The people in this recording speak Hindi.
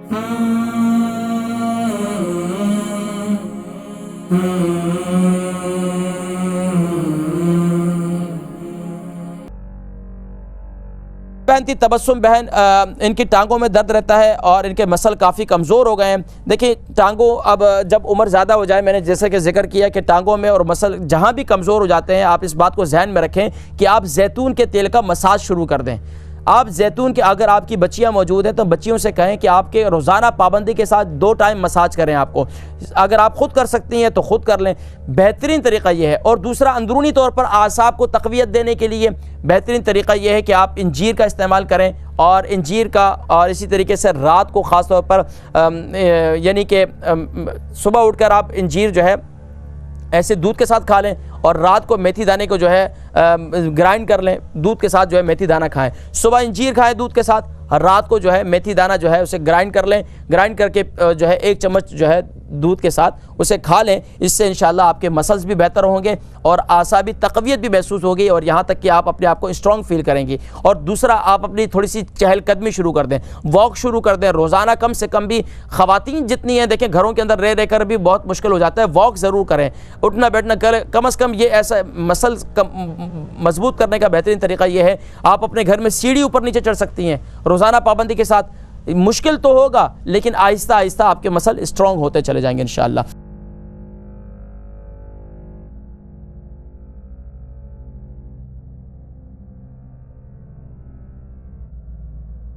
बहन थी तबस्सुम बहन, इनकी टांगों में दर्द रहता है और इनके मसल काफ़ी कमज़ोर हो गए हैं। देखिए टांगों, अब जब उम्र ज़्यादा हो जाए, मैंने जैसे कि जिक्र किया कि टांगों में और मसल जहाँ भी कमज़ोर हो जाते हैं, आप इस बात को जहन में रखें कि आप जैतून के तेल का मसाज शुरू कर दें। आप जैतून के, अगर आपकी बच्चियां मौजूद हैं तो बच्चियों से कहें कि आपके रोज़ाना पाबंदी के साथ 2 टाइम मसाज करें। आपको अगर आप ख़ुद कर सकती हैं तो ख़ुद कर लें, बेहतरीन तरीका यह है। और दूसरा, अंदरूनी तौर पर आसाब को तक़वियत देने के लिए बेहतरीन तरीका यह है कि आप इंजीर का इस्तेमाल करें, और इंजीर का, और इसी तरीके से रात को ख़ास तौर पर यानी कि सुबह उठकर आप इंजीर जो है ऐसे दूध के साथ खा लें, और रात को मेथी दाने को जो है ग्राइंड कर लें, दूध के साथ जो है मेथी दाना खाएं। सुबह इंजीर खाएं दूध के साथ, रात को जो है मेथी दाना जो है उसे ग्राइंड कर लें, ग्राइंड करके जो है 1 चम्मच जो है दूध के साथ उसे खा लें। इससे इंशाल्लाह आपके मसल्स भी बेहतर होंगे और आसाबी तक़वियत भी महसूस होगी, और यहाँ तक कि आप अपने आप को स्ट्रॉन्ग फील करेंगी। और दूसरा, आप अपनी थोड़ी सी चहलकदमी शुरू कर दें, वॉक शुरू कर दें रोज़ाना। कम से कम भी ख़वातीन जितनी हैं, देखें घरों के अंदर रह रह कर भी बहुत मुश्किल हो जाता है, वॉक ज़रूर करें, उठना बैठना करें कम अज़ कम। ये ऐसा मसल मजबूत करने का बेहतरीन तरीका ये है, आप अपने घर में सीढ़ी ऊपर नीचे चढ़ सकती हैं रोज़ाना पाबंदी के साथ। मुश्किल तो होगा, लेकिन आहिस्ता आहिस्ता आपके मसल स्ट्रॉन्ग होते चले जाएंगे इंशाअल्लाह।